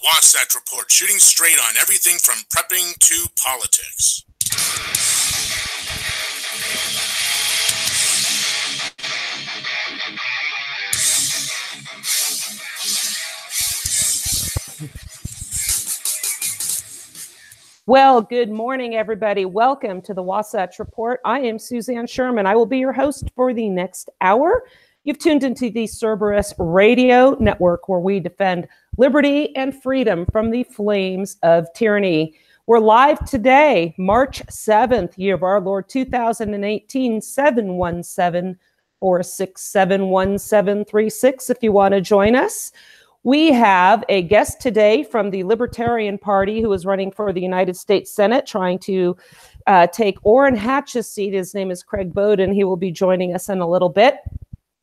Wasatch Report, shooting straight on everything from prepping to politics. Well, good morning, everybody. Welcome to the Wasatch Report. I am Suzanne Sherman. I will be your host for the next hour. You've tuned into the Cerberus Radio Network, where we defend liberty and freedom from the flames of tyranny. We're live today, March 7th, year of our Lord 2018, 717-467-1736, if you want to join us. We have a guest today from the Libertarian Party who is running for the United States Senate, trying to take Orrin Hatch's seat. His name is Craig Bowden. He will be joining us in a little bit.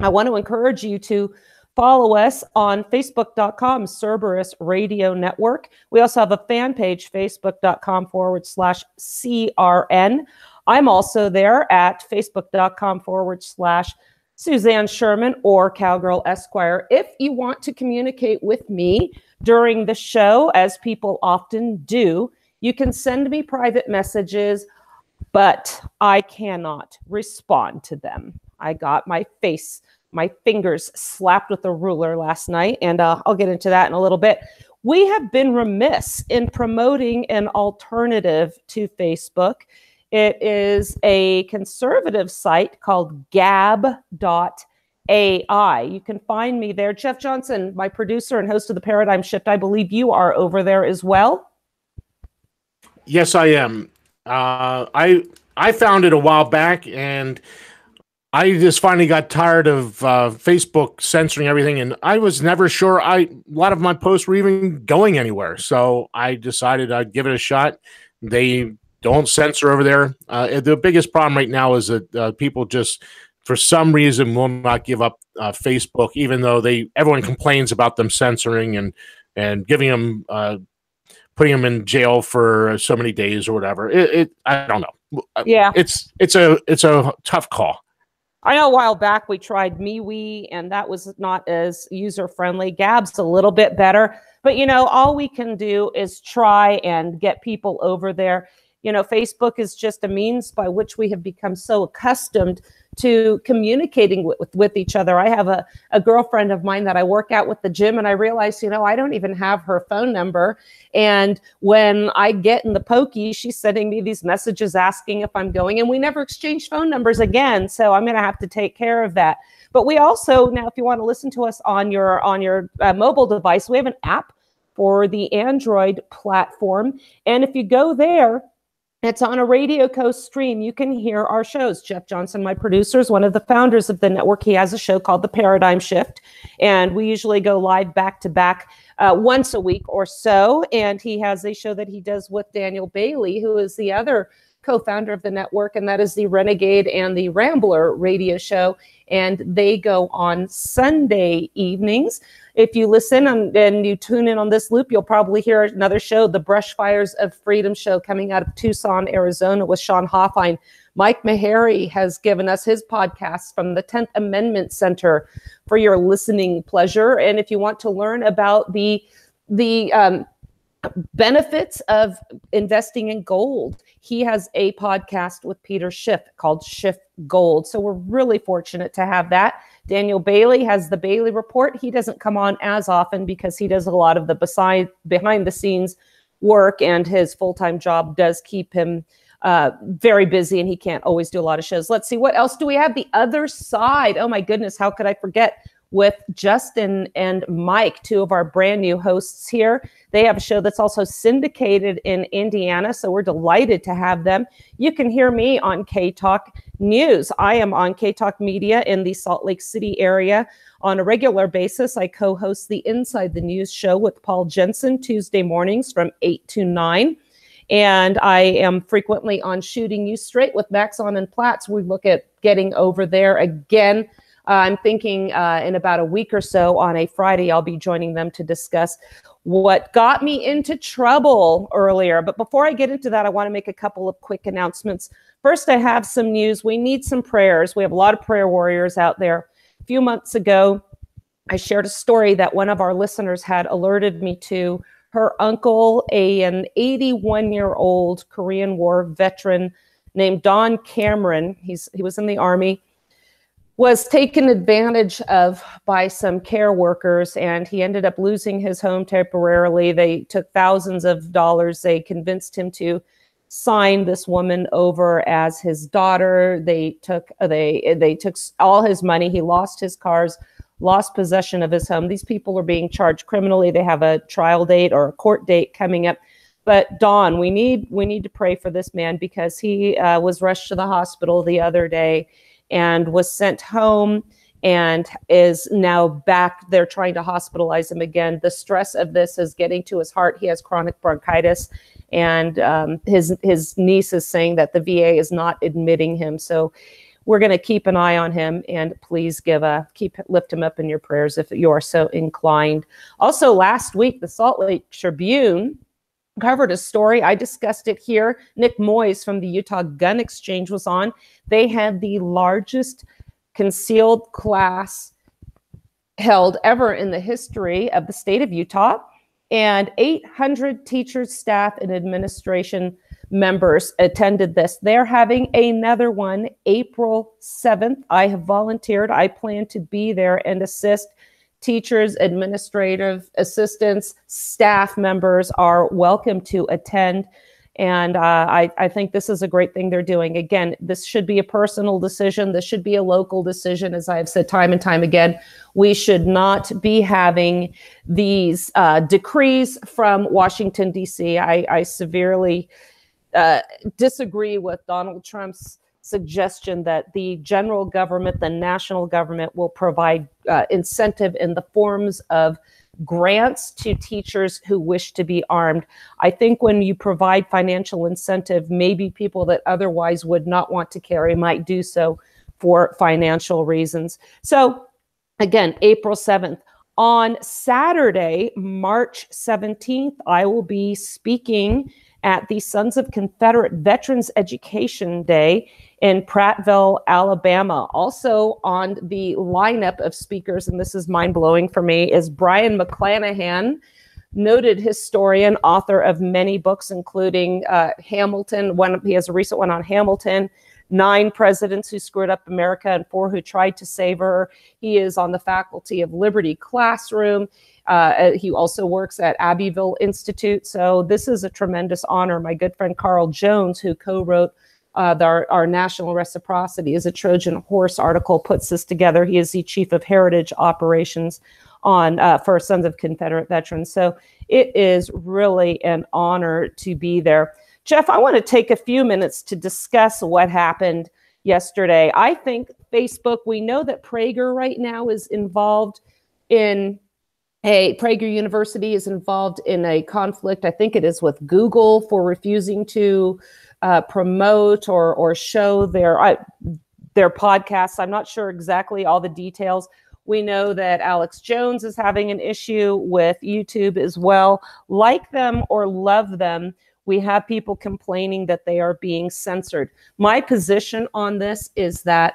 I want to encourage you to follow us on Facebook.com, Cerberus Radio Network. We also have a fan page, Facebook.com/CRN. I'm also there at Facebook.com/Suzanne Sherman or Cowgirl Esquire. If you want to communicate with me during the show, as people often do, you can send me private messages, but I cannot respond to them. I got my fingers slapped with a ruler last night, and I'll get into that in a little bit. We have been remiss in promoting an alternative to Facebook. It is a conservative site called gab.ai. You can find me there. Jeff Johnson, my producer and host of the Paradigm Shift, I believe you are over there as well. Yes, I am. I found it a while back, and I just finally got tired of Facebook censoring everything, and I was never sure a lot of my posts were even going anywhere. So I decided I'd give it a shot. They don't censor over there. The biggest problem right now is that people just, for some reason, will not give up Facebook, even though everyone complains about them censoring and giving them, putting them in jail for so many days or whatever. I don't know. Yeah, it's a tough call. I know a while back we tried MeWe, and that was not as user-friendly. Gab's a little bit better, but all we can do is try and get people over there. Facebook is just a means by which we have become so accustomed to communicating with each other. I have a girlfriend of mine that I work out with the gym, and I realized, I don't even have her phone number. And when I get in the pokey, she's sending me these messages asking if I'm going, and we never exchanged phone numbers again. So I'm going to have to take care of that. But we also, now, if you want to listen to us on your mobile device, we have an app for the Android platform. And if you go there, it's on a Radio Coast stream. You can hear our shows. Jeff Johnson, my producer, is one of the founders of the network. He has a show called The Paradigm Shift, and we usually go live back-to-back once a week or so. And he has a show that he does with Daniel Bailey, who is the other co-founder of the network, and that is the Renegade and the Rambler radio show. And they go on Sunday evenings. If you listen and you tune in on this loop, you'll probably hear another show, the Brush Fires of Freedom show, coming out of Tucson, Arizona, with Sean Hoffine. Mike Meharry has given us his podcast from the 10th Amendment Center for your listening pleasure. And if you want to learn about the benefits of investing in gold, he has a podcast with Peter Schiff called Schiff Gold. So we're really fortunate to have that. Daniel Bailey has the Bailey Report. He doesn't come on as often because he does a lot of the behind the scenes work, and his full-time job does keep him very busy, and he can't always do a lot of shows. Let's see, what else do we have? The Other Side. Oh my goodness, how could I forget? With Justin and Mike, two of our brand new hosts here. They have a show that's also syndicated in Indiana, so we're delighted to have them. You can hear me on K-Talk News. I am on K-Talk Media in the Salt Lake City area on a regular basis. I co-host the Inside the News show with Paul Jensen Tuesday mornings from 8 to 9. And I am frequently on Shooting You Straight with Maxon and Platts. We look at getting over there again. I'm thinking in about a week or so on a Friday, I'll be joining them to discuss what got me into trouble earlier. But before I get into that, I want to make a couple of quick announcements. First, I have some news. We need some prayers. We have a lot of prayer warriors out there. A few months ago, I shared a story that one of our listeners had alerted me to her uncle, an 81-year-old Korean War veteran named Don Cameron, he was in the Army, was taken advantage of by some care workers, and he ended up losing his home temporarily. They took thousands of dollars. They convinced him to sign this woman over as his daughter. They took all his money. He lost his cars, lost possession of his home. These people are being charged criminally. They have a trial date or a court date coming up. But Dawn, we need to pray for this man, because he was rushed to the hospital the other day and was sent home and is now back. They're trying to hospitalize him again. The stress of this is getting to his heart. He has chronic bronchitis, and his niece is saying that the VA is not admitting him. So we're going to keep an eye on him, and please lift him up in your prayers if you are so inclined. Also, last week, the Salt Lake Tribune covered a story. I discussed it here. Nick Moyes from the Utah Gun Exchange was on. They had the largest concealed class held ever in the history of the state of Utah, and 800 teachers, staff, and administration members attended this. They're having another one April 7th. I have volunteered. I plan to be there and assist. Teachers, administrative assistants, staff members are welcome to attend. And I think this is a great thing they're doing. Again, this should be a personal decision. This should be a local decision. As I've said time and time again, we should not be having these decrees from Washington, D.C. I severely disagree with Donald Trump's suggestion that the general government, the national government, will provide incentive in the forms of grants to teachers who wish to be armed. I think when you provide financial incentive, maybe people that otherwise would not want to carry might do so for financial reasons. So again, April 7th. On Saturday, March 17th, I will be speaking at the Sons of Confederate Veterans Education Day in Prattville, Alabama. Also on the lineup of speakers, and this is mind-blowing for me, is Brian McClanahan, noted historian, author of many books, including Hamilton. He has a recent one on Hamilton, 9 presidents who screwed up America and 4 who tried to save her. He is on the faculty of Liberty Classroom. He also works at Abbeville Institute. So this is a tremendous honor. My good friend Carl Jones, who co-wrote our National Reciprocity is a Trojan Horse article, puts this together. He is the Chief of Heritage Operations for Sons of Confederate Veterans. So it is really an honor to be there. Jeff, I want to take a few minutes to discuss what happened yesterday. I think Facebook, we know that Prager right now is involved in Prager University is involved in a conflict, I think it is with Google, for refusing to promote or show their podcasts. I'm not sure exactly all the details. We know that Alex Jones is having an issue with YouTube as well. Like them or love them, we have people complaining that they are being censored. My position on this is that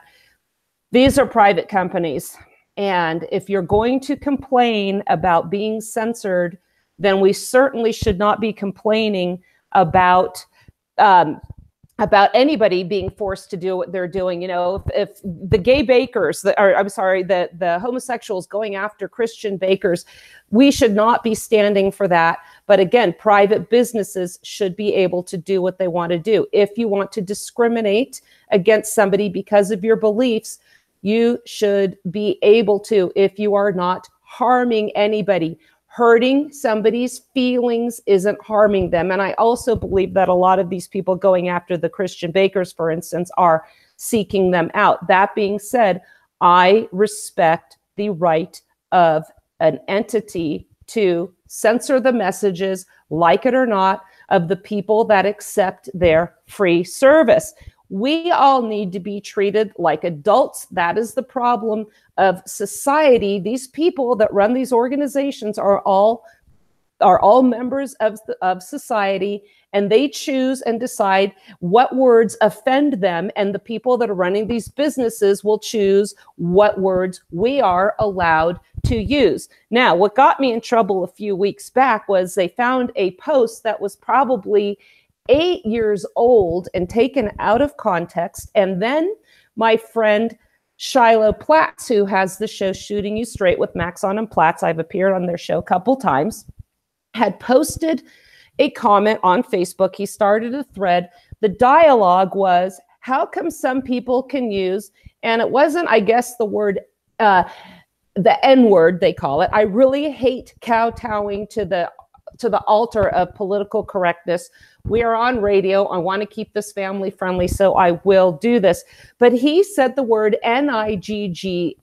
these are private companies. And if you're going to complain about being censored, then we certainly should not be complaining about anybody being forced to do what they're doing. You know, if the gay bakers, the homosexuals going after Christian bakers, we should not be standing for that. But again, private businesses should be able to do what they want to do. If you want to discriminate against somebody because of your beliefs, you should be able to, if you are not harming anybody. Hurting somebody's feelings isn't harming them. And I also believe that a lot of these people going after the Christian bakers, for instance, are seeking them out. That being said, I respect the right of an entity to censor the messages, like it or not, of the people that accept their free service. We all need to be treated like adults. That is the problem of society. These people that run these organizations are all members of society, and they choose and decide what words offend them. And the people that are running these businesses will choose what words we are allowed to use. Now, what got me in trouble a few weeks back was they found a post that was probably 8 years old and taken out of context. And then my friend Shiloh Platts, who has the show Shooting You Straight with Maxon and Platts, I've appeared on their show a couple times, had posted a comment on Facebook. He started a thread. The dialogue was, how come some people can use, and it wasn't, I guess, the word, the N-word, they call it. I really hate kowtowing to the altar of political correctness. We are on radio. I want to keep this family friendly, so I will do this. But he said the word Nigga.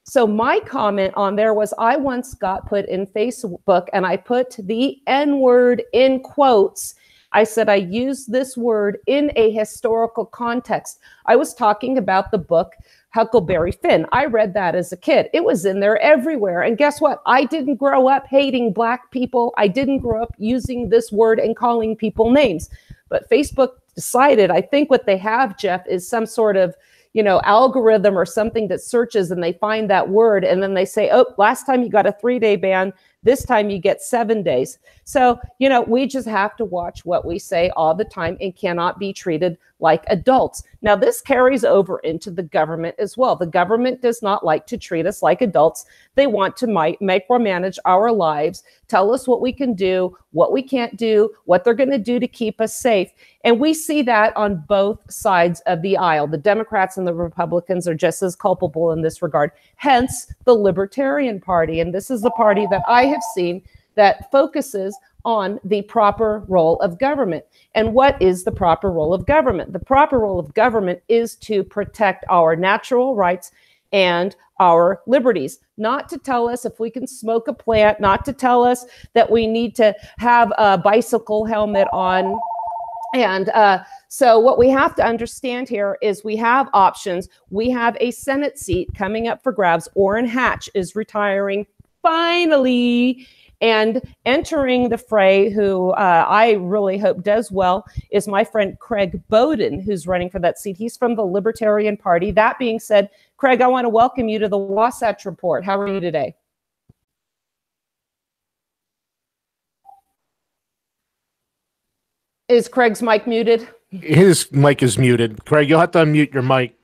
So my comment on there was, I once got put in Facebook and I put the N-word in quotes. I said I used this word in a historical context. I was talking about the book Huckleberry Finn. I read that as a kid. It was in there everywhere. And guess what? I didn't grow up hating Black people. I didn't grow up using this word and calling people names. But Facebook decided, I think what they have, Jeff, is some sort of, algorithm or something that searches and they find that word. And then they say, oh, last time you got a 3-day ban. This time you get 7 days. So, we just have to watch what we say all the time and cannot be treated like adults. Now, this carries over into the government as well. The government does not like to treat us like adults. They want to micromanage our lives, tell us what we can do, what we can't do, what they're going to do to keep us safe. And we see that on both sides of the aisle. The Democrats and the Republicans are just as culpable in this regard. Hence, the Libertarian Party. And this is the party that I have seen that focuses on the proper role of government. And what is the proper role of government? The proper role of government is to protect our natural rights and our liberties, not to tell us if we can smoke a plant, not to tell us that we need to have a bicycle helmet on. And so what we have to understand here is we have options. We have a Senate seat coming up for grabs. Orrin Hatch is retiring finally, and entering the fray, who I really hope does well, is my friend Craig Bowden, who's running for that seat. He's from the Libertarian Party. That being said, Craig, I want to welcome you to the Wasatch Report. How are you today? Is Craig's mic muted? His mic is muted. Craig, you'll have to unmute your mic.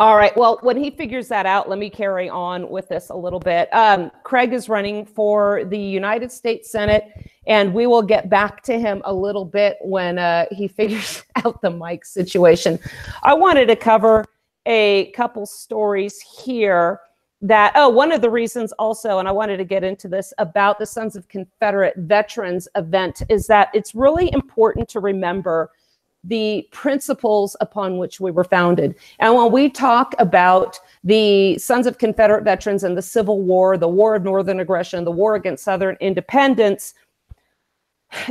All right. Well, when he figures that out, let me carry on with this a little bit. Craig is running for the United States Senate, and we will get back to him a little bit when he figures out the mic situation. I wanted to cover a couple stories here that, one of the reasons also, and I wanted to get into this about the Sons of Confederate Veterans event, is that it's really important to remember the principles upon which we were founded. And when we talk about the Sons of Confederate Veterans and the Civil War, the War of Northern Aggression, the War against Southern Independence,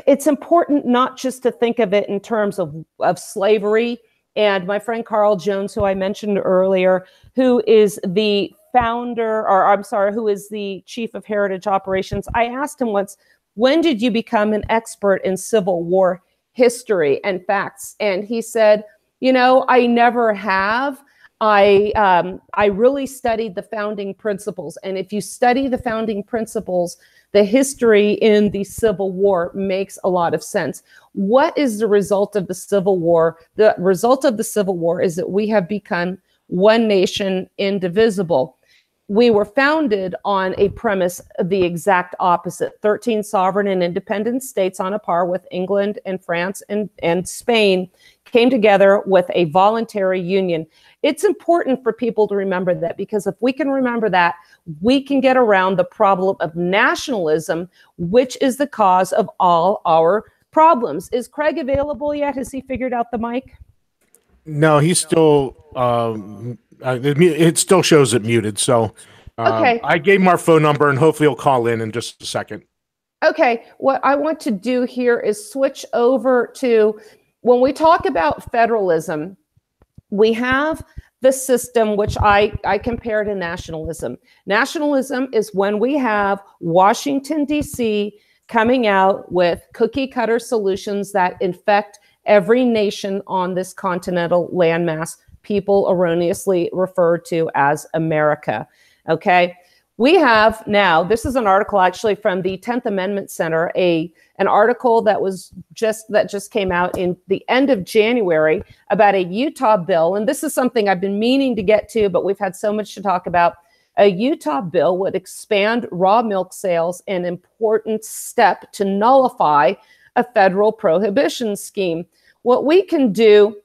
it's important not just to think of it in terms of slavery. And my friend Carl Jones, who I mentioned earlier, who is the founder, or I'm sorry, who is the chief of Heritage Operations, I asked him once, when did you become an expert in Civil War history and facts? And he said, I never have. I really studied the founding principles. And if you study the founding principles, the history in the Civil War makes a lot of sense. What is the result of the Civil War? The result of the Civil War is that we have become one nation, indivisible. We were founded on a premise of the exact opposite. 13 sovereign and independent states on a par with England and France and Spain came together with a voluntary union. It's important for people to remember that, because if we can remember that, we can get around the problem of nationalism, which is the cause of all our problems. Is Craig available yet? Has he figured out the mic? No, he's still, it still shows it muted. So okay. I gave him our phone number and hopefully he'll call in just a second. Okay. What I want to do here is switch over to, when we talk about federalism, we have the system which I compare to nationalism. Nationalism is when we have Washington, D.C. coming out with cookie cutter solutions that infect every nation on this continental landmass people erroneously refer to as America. Okay. We have now, this is an article actually from the 10th Amendment Center, an article that just came out in the end of January about a Utah bill. And this is something I've been meaning to get to, but we've had so much to talk about. A Utah bill would expand raw milk sales, an important step to nullify a federal prohibition scheme. What we can do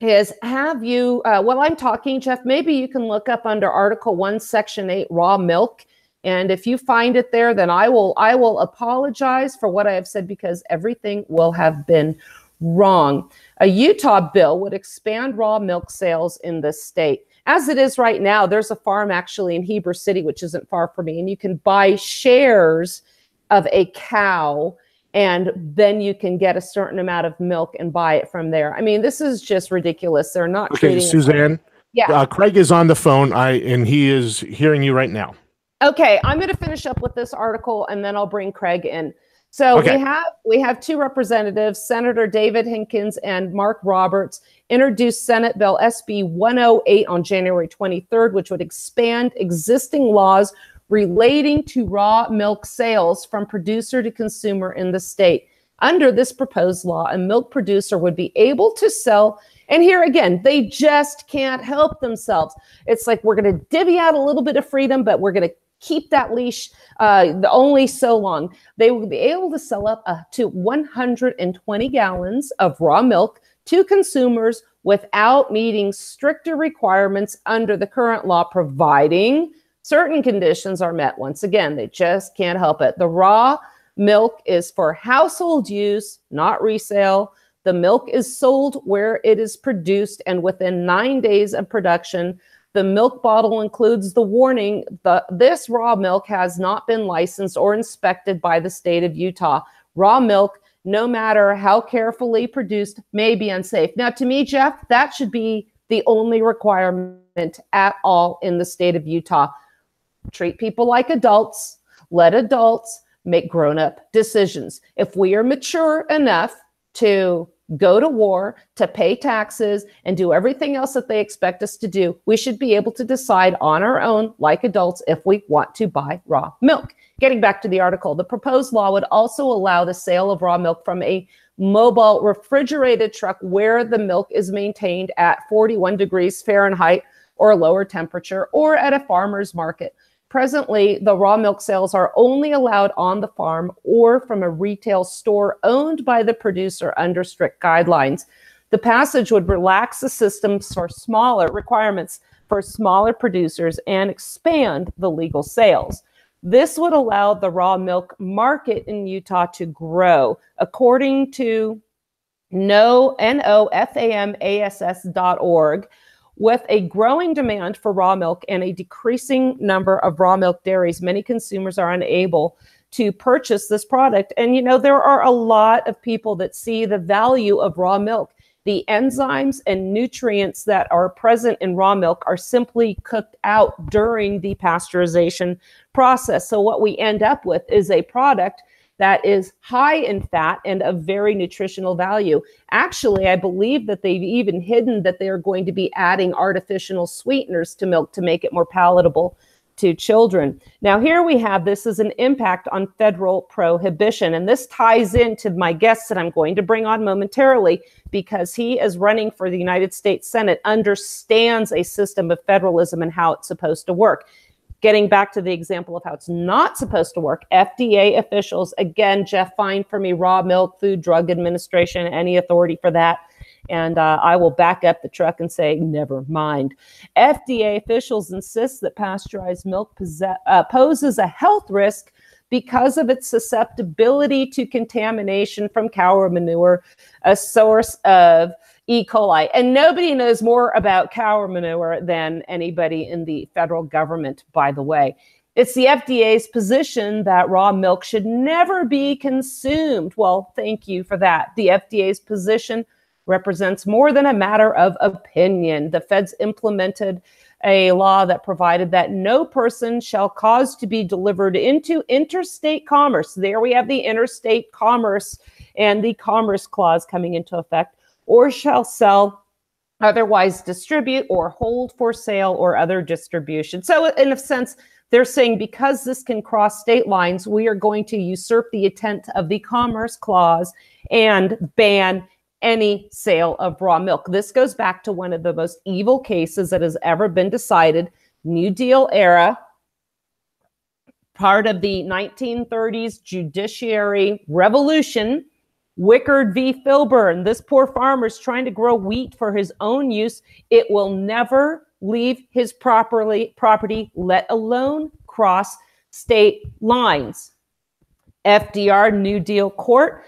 is have you, while I'm talking, Jeff, maybe you can look up under Article 1, Section 8, raw milk. And if you find it there, then I will apologize for what I have said, because everything will have been wrong. A Utah bill would expand raw milk sales in this state. As it is right now, there's a farm actually in Heber City, which isn't far from me, and you can buy shares of a cow, and then you can get a certain amount of milk and buy it from there. I mean, this is just ridiculous. They're not treating Suzanne. Yeah. Craig is on the phone, and he is hearing you right now. Okay, I'm going to finish up with this article, and then I'll bring Craig in. So okay. we have two representatives, Senator David Hinkins and Mark Roberts, introduced Senate Bill SB 108 on January 23rd, which would expand existing laws relating to raw milk sales from producer to consumer in the state. Under this proposed law, a milk producer would be able to sell, and here again, they just can't help themselves. It's like, we're going to divvy out a little bit of freedom, but we're going to keep that leash only so long. They will be able to sell up to 120 gallons of raw milk to consumers without meeting stricter requirements under the current law, providing certain conditions are met. Once again, they just can't help it. The raw milk is for household use, not resale. The milk is sold where it is produced and within 9 days of production. The milk bottle includes the warning that this raw milk has not been licensed or inspected by the state of Utah. Raw milk, no matter how carefully produced, may be unsafe. Now, to me, Jeff, that should be the only requirement at all in the state of Utah. Treat people like adults. Let adults make grown-up decisions. If we are mature enough to go to war, to pay taxes, and do everything else that they expect us to do, we should be able to decide on our own, like adults, if we want to buy raw milk. Getting back to the article, the proposed law would also allow the sale of raw milk from a mobile refrigerated truck where the milk is maintained at 41 degrees Fahrenheit or a lower temperature, or at a farmer's market. Presently, the raw milk sales are only allowed on the farm or from a retail store owned by the producer under strict guidelines. The passage would relax the systems for smaller requirements for smaller producers and expand the legal sales. This would allow the raw milk market in Utah to grow. According to NOFAMASS.org, with a growing demand for raw milk and a decreasing number of raw milk dairies, many consumers are unable to purchase this product. And, you know, there are a lot of people that see the value of raw milk. The enzymes and nutrients that are present in raw milk are simply cooked out during the pasteurization process. So what we end up with is a product that is high in fat and of very nutritional value. Actually, I believe that they've even hidden that they are going to be adding artificial sweeteners to milk to make it more palatable to children. Now, here we have, this is an impact on federal prohibition. And this ties into my guest that I'm going to bring on momentarily, because he is running for the United States Senate, understands a system of federalism and how it's supposed to work. Getting back to the example of how it's not supposed to work, FDA officials, again, Jeff, find for me raw milk, Food Drug Administration, any authority for that. And I will back up the truck and say, never mind. FDA officials insist that pasteurized milk poses a health risk because of its susceptibility to contamination from cow manure, a source of E. coli. And nobody knows more about cow manure than anybody in the federal government, by the way. It's the FDA's position that raw milk should never be consumed. Well, thank you for that. The FDA's position represents more than a matter of opinion. The feds implemented a law that provided that no person shall cause to be delivered into interstate commerce. There we have the interstate commerce and the Commerce Clause coming into effect, or shall sell otherwise distribute or hold for sale or other distribution. So in a sense, they're saying because this can cross state lines, we are going to usurp the intent of the Commerce Clause and ban any sale of raw milk. This goes back to one of the most evil cases that has ever been decided, New Deal era, part of the 1930s judiciary revolution, Wickard v. Filburn. This poor farmer is trying to grow wheat for his own use. It will never leave his property, let alone cross state lines. FDR, New Deal Court,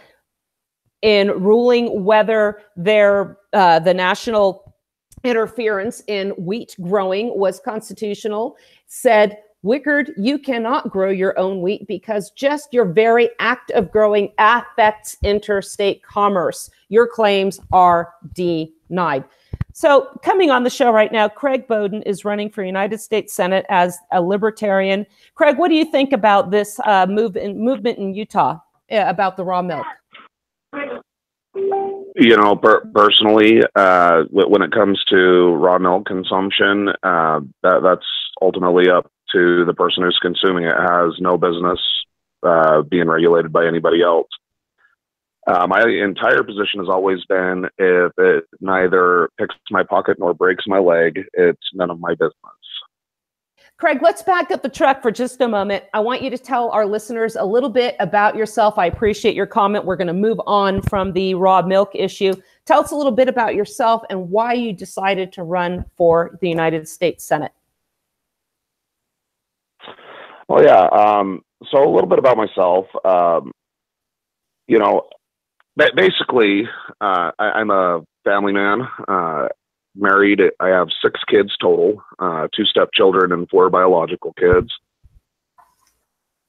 in ruling whether the national interference in wheat growing was constitutional, said, Wickard, you cannot grow your own wheat because just your very act of growing affects interstate commerce. Your claims are denied. So coming on the show right now, Craig Bowden is running for United States Senate as a libertarian. Craig, what do you think about this movement in Utah about the raw milk? You know, personally, when it comes to raw milk consumption, that's ultimately up to the person who's consuming it. Has no business being regulated by anybody else. My entire position has always been, if it neither picks my pocket nor breaks my leg, it's none of my business. Craig, let's back up the truck for just a moment. I want you to tell our listeners a little bit about yourself. I appreciate your comment. We're going to move on from the raw milk issue. Tell us a little bit about yourself and why you decided to run for the United States Senate. Well, yeah. So a little bit about myself. You know, basically, I'm a family man. Married. I have 6 kids total, 2 stepchildren and 4 biological kids.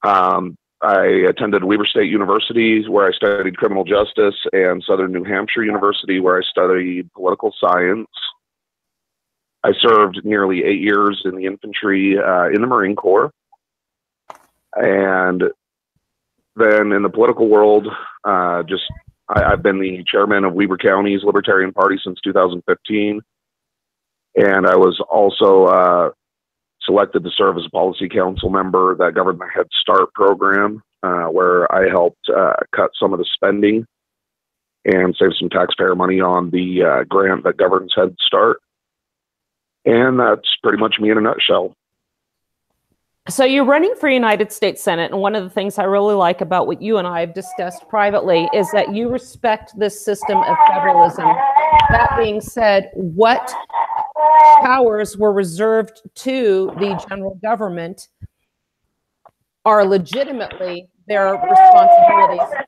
I attended Weber State University, where I studied criminal justice, and Southern New Hampshire University, where I studied political science. I served nearly 8 years in the infantry in the Marine Corps. And then in the political world, I've been the chairman of Weber County's Libertarian Party since 2015. And I was also selected to serve as a policy council member that governed the Head Start program, where I helped cut some of the spending and save some taxpayer money on the grant that governs Head Start. And that's pretty much me in a nutshell. So you're running for United States Senate, and one of the things I really like about what you and I have discussed privately is that you respect this system of federalism. That being said, what powers were reserved to the general government are legitimately their responsibilities.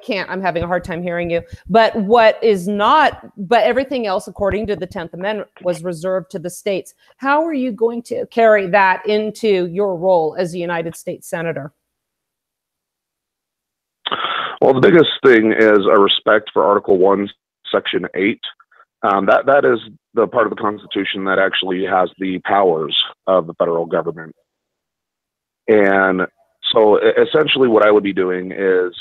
I'm having a hard time hearing you. But what is not, but everything else, according to the 10th Amendment, was reserved to the states. How are you going to carry that into your role as a United States Senator? Well, the biggest thing is a respect for Article 1, Section 8. That is the part of the Constitution that actually has the powers of the federal government. And so essentially what I would be doing is,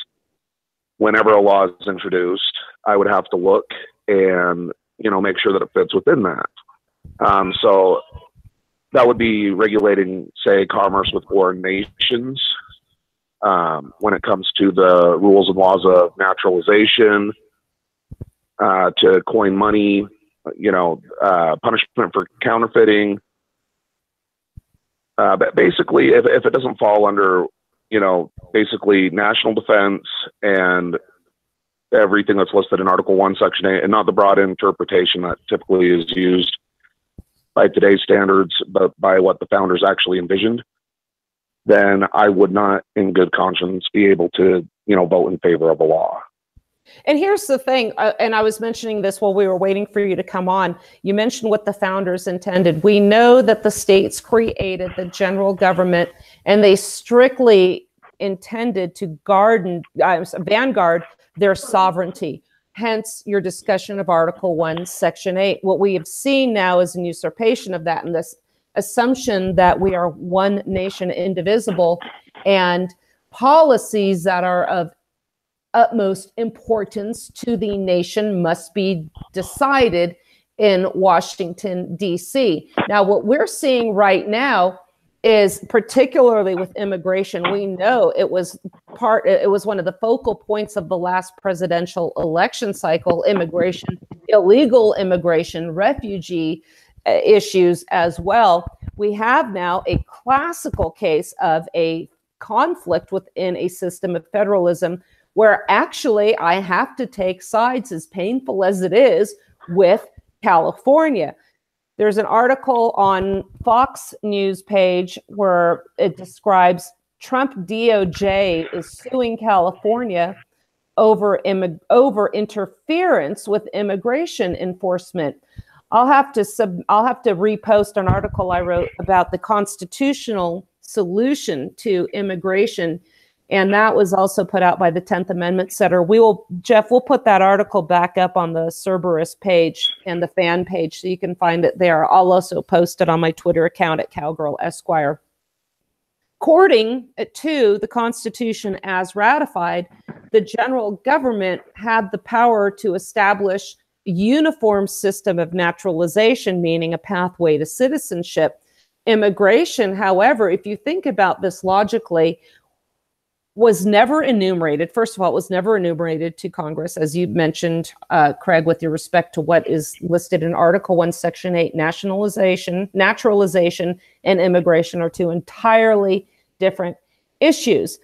whenever a law is introduced, I would have to look and, you know, make sure that it fits within that. So that would be regulating, say, commerce with foreign nations. When it comes to the rules and laws of naturalization, to coin money, you know, punishment for counterfeiting. But basically, if it doesn't fall under, you know, basically national defense and everything that's listed in Article 1, Section 8, and not the broad interpretation that typically is used by today's standards, but by what the founders actually envisioned, then I would not, in good conscience, be able to, you know, vote in favor of a law. And here's the thing, and I was mentioning this while we were waiting for you to come on. You mentioned what the founders intended. We know that the states created the general government, and they strictly intended to vanguard their sovereignty. Hence your discussion of Article 1, Section 8. What we have seen now is an usurpation of that, and this assumption that we are one nation, indivisible, and policies that are of utmost importance to the nation must be decided in Washington, D.C. Now, what we're seeing right now is, particularly with immigration, we know it was one of the focal points of the last presidential election cycle: immigration, illegal immigration, refugee issues as well. We have now a classical case of a conflict within a system of federalism where actually I have to take sides, as painful as it is, with California. There's an article on Fox News page where it describes Trump DOJ is suing California over interference with immigration enforcement. I'll have to repost an article I wrote about the constitutional solution to immigration, and that was also put out by the 10th Amendment Center. Jeff, we'll put that article back up on the Cerberus page and the fan page so you can find it there. I'll also post it on my Twitter account at Cowgirl Esquire. According to the Constitution as ratified, the general government had the power to establish a uniform system of naturalization, meaning a pathway to citizenship. Immigration, however, if you think about this logically, was never enumerated. First of all, it was never enumerated to Congress, as you mentioned, Craig, with your respect to what is listed in Article 1, Section 8. Naturalization, and immigration are two entirely different issues.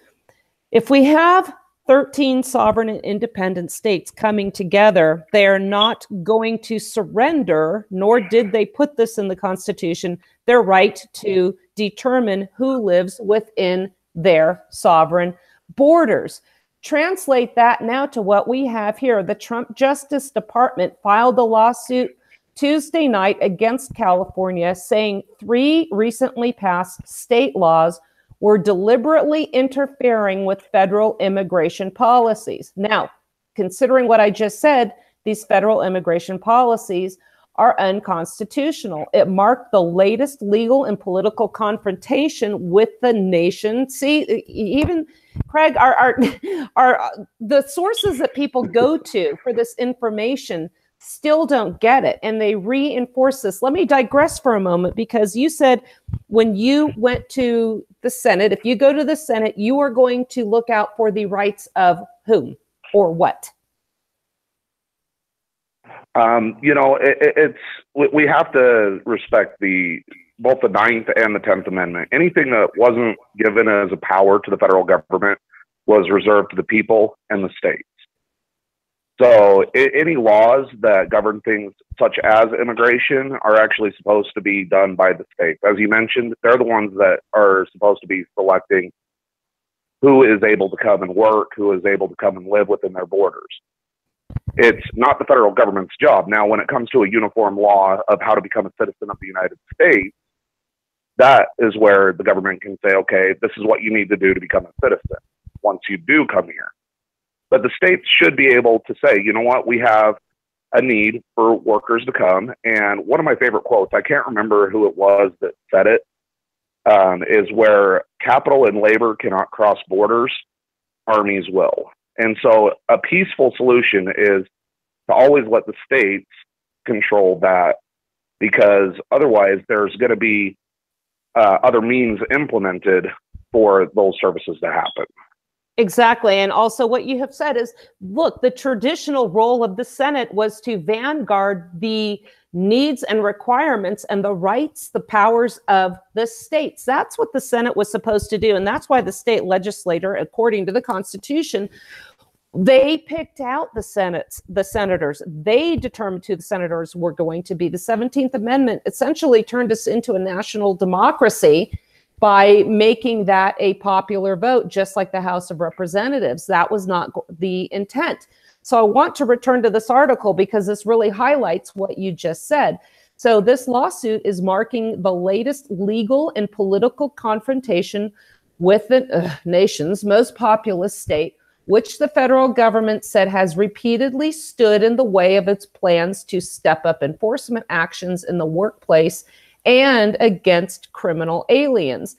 If we have 13 sovereign and independent states coming together, they are not going to surrender, nor did they put this in the Constitution, their right to determine who lives within their sovereign borders. Translate that now to what we have here. The Trump Justice Department filed a lawsuit Tuesday night against California, saying 3 recently passed state laws were deliberately interfering with federal immigration policies. Now, considering what I just said, these federal immigration policies are unconstitutional. It marked the latest legal and political confrontation with the nation. See, even Craig, the sources that people go to for this information still don't get it, and they reinforce this. Let me digress for a moment, because you said when you went to the Senate, if you go to the Senate, you are going to look out for the rights of whom or what? We have to respect both the 9th and the 10th Amendment. Anything that wasn't given as a power to the federal government was reserved to the people and the states. So any laws that govern things such as immigration are actually supposed to be done by the states. As you mentioned, they're the ones that are supposed to be selecting who is able to come and work, who is able to come and live within their borders. It's not the federal government's job. Now, when it comes to a uniform law of how to become a citizen of the United States, that is where the government can say, okay, this is what you need to do to become a citizen once you do come here. But the states should be able to say, you know what, we have a need for workers to come. And one of my favorite quotes, I can't remember who it was that said it, is where capital and labor cannot cross borders, armies will. And so a peaceful solution is to always let the states control that, because otherwise there's going to be other means implemented for those services to happen. Exactly. And also what you have said is, look, the traditional role of the Senate was to vanguard the needs and requirements and the rights, the powers of the states. That's what the Senate was supposed to do. And that's why the state legislator, according to the Constitution, they picked out the senators. They determined who the senators were going to be. The 17th Amendment essentially turned us into a national democracy by making that a popular vote, just like the House of Representatives. That was not the intent. So I want to return to this article because this really highlights what you just said. So this lawsuit is marking the latest legal and political confrontation with the nation's most populous state, which the federal government said has repeatedly stood in the way of its plans to step up enforcement actions in the workplace and against criminal aliens.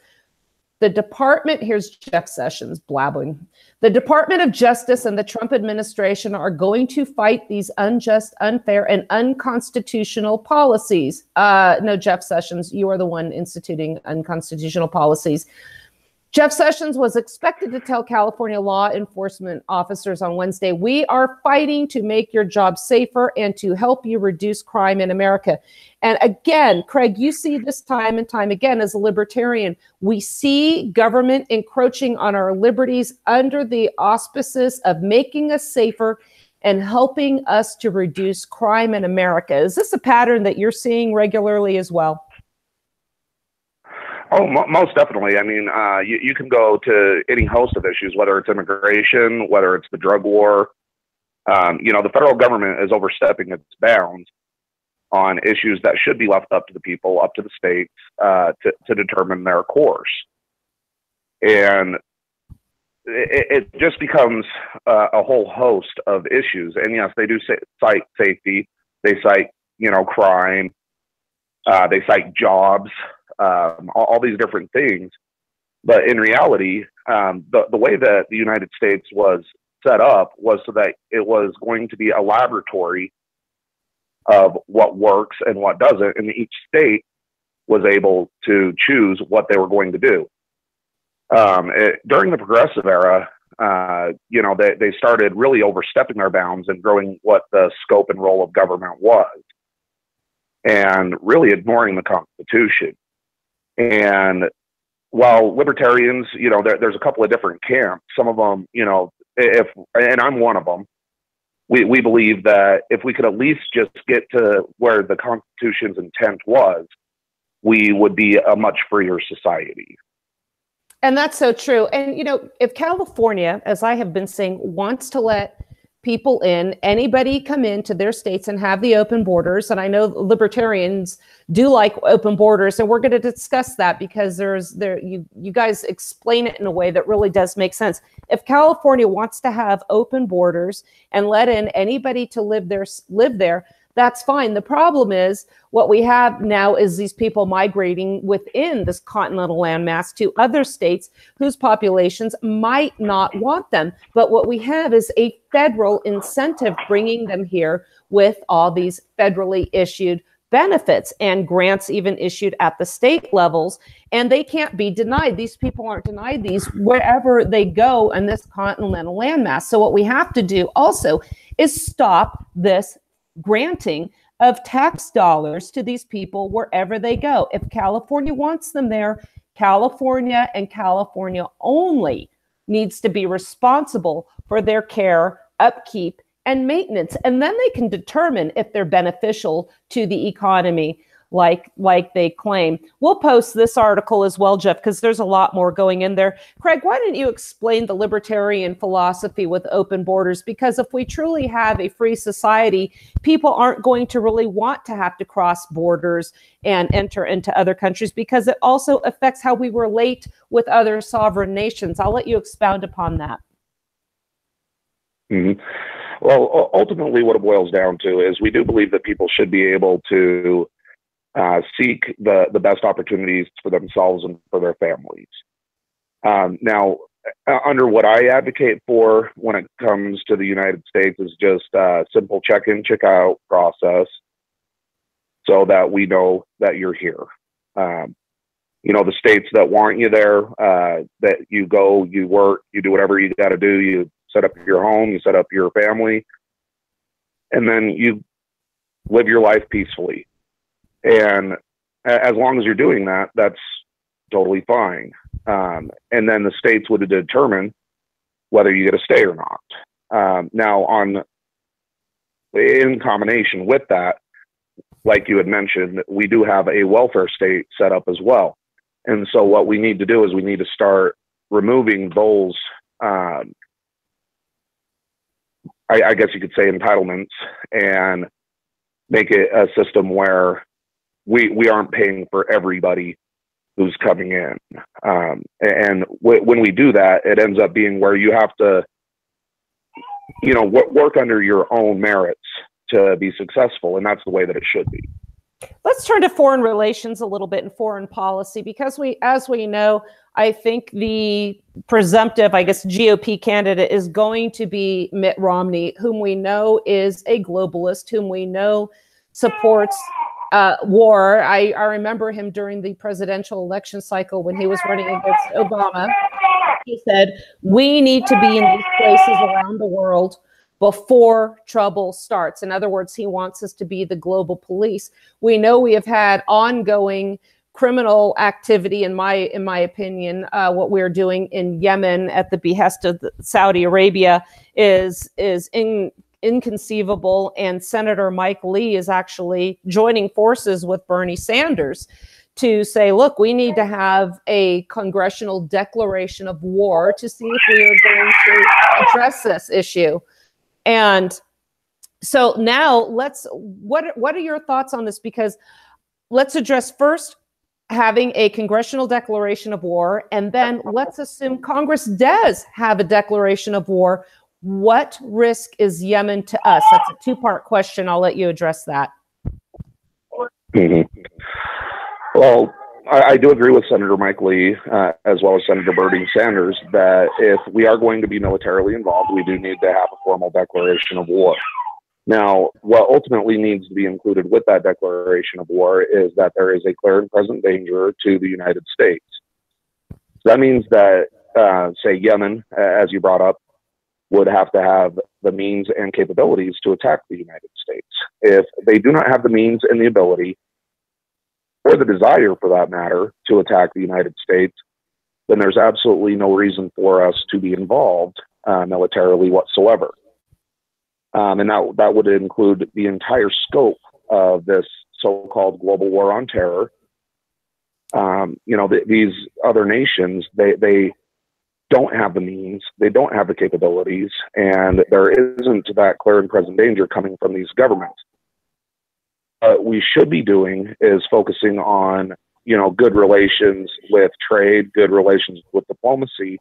The department, here's Jeff Sessions blabbing. The Department of Justice and the Trump administration are going to fight these unjust, unfair, and unconstitutional policies. No, Jeff Sessions, you are the one instituting unconstitutional policies. Jeff Sessions was expected to tell California law enforcement officers on Wednesday, "We are fighting to make your job safer and to help you reduce crime in America." And again, Craig, you see this time and time again as a libertarian. We see government encroaching on our liberties under the auspices of making us safer and helping us to reduce crime in America. Is this a pattern that you're seeing regularly as well? Oh, most definitely. I mean, you can go to any host of issues, whether it's immigration, whether it's the drug war. The federal government is overstepping its bounds on issues that should be left up to the people, up to the states, to determine their course. And it just becomes a whole host of issues. And yes, they do cite safety. They cite, crime. They cite jobs. All these different things. But in reality, the way that the United States was set up was so that it was going to be a laboratory of what works and what doesn't, and each state was able to choose what they were going to do. During the progressive era, they started really overstepping their bounds and growing what the scope and role of government was, and really ignoring the Constitution. And while libertarians, there's a couple of different camps. Some of them, and I'm one of them, we believe that if we could at least just get to where the Constitution's intent was, we would be a much freer society. And that's so true. And, if California, as I have been saying, wants to let people in, anybody come into their states and have the open borders. And I know libertarians do like open borders, and we're going to discuss that because you guys explain it in a way that really does make sense. If California wants to have open borders and let in anybody to live there, that's fine. The problem is what we have now is these people migrating within this continental landmass to other states whose populations might not want them. But what we have is a federal incentive bringing them here with all these federally issued benefits and grants even issued at the state levels, and they can't be denied. These people aren't denied these wherever they go in this continental landmass. So what we have to do also is stop this granting of tax dollars to these people wherever they go. If California wants them there, California and California only needs to be responsible for their care, upkeep, and maintenance. And then they can determine if they're beneficial to the economy like they claim. We'll post this article as well, Jeff, because there's a lot more going in there. Craig, why don't you explain the libertarian philosophy with open borders? Because if we truly have a free society, people aren't going to really want to have to cross borders and enter into other countries, because it also affects how we relate with other sovereign nations. I'll let you expound upon that. Mm-hmm. Well, ultimately what it boils down to is we do believe that people should be able to seek the best opportunities for themselves and for their families. Now, under what I advocate for when it comes to the United States is just a simple check-in, check-out process so that we know that you're here. The states that want you there, that you go, you work, you do whatever you got to do, you set up your home, you set up your family, and then you live your life peacefully. And as long as you're doing that, that's totally fine. And then the states would determine whether you get to stay or not. Now, in combination with that, like you had mentioned, we do have a welfare state set up as well. And so what we need to do is we need to start removing those, I guess you could say, entitlements, and make it a system where we aren't paying for everybody who's coming in. And when we do that, it ends up being where you have to, work under your own merits to be successful. And that's the way that it should be. Let's turn to foreign relations a little bit and foreign policy, because as we know, I think the presumptive, I guess, GOP candidate is going to be Mitt Romney, whom we know is a globalist, whom we know supports war. I remember him during the presidential election cycle when he was running against Obama. He said, we need to be in these places around the world before trouble starts. In other words, he wants us to be the global police. We know we have had ongoing criminal activity, in my opinion. What we're doing in Yemen at the behest of Saudi Arabia is inconceivable. And Senator Mike Lee is actually joining forces with Bernie Sanders to say, look, we need to have a congressional declaration of war to see if we are going to address this issue. And so now what are your thoughts on this? Because let's address first having a congressional declaration of war, and then let's assume Congress does have a declaration of war. What risk is Yemen to us? That's a two-part question. I'll let you address that. Mm-hmm. Well, I do agree with Senator Mike Lee, as well as Senator Bernie Sanders, that if we are going to be militarily involved, we do need to have a formal declaration of war. Now, what ultimately needs to be included with that declaration of war is that there is a clear and present danger to the United States. That means that, say, Yemen, as you brought up, would have to have the means and capabilities to attack the United States. If they do not have the means and the ability, or the desire for that matter, to attack the United States, then there's absolutely no reason for us to be involved militarily whatsoever. And that would include the entire scope of this so-called global war on terror. These other nations, they don't have the means, they don't have the capabilities, and there isn't that clear and present danger coming from these governments. What we should be doing is focusing on, good relations with trade, good relations with diplomacy,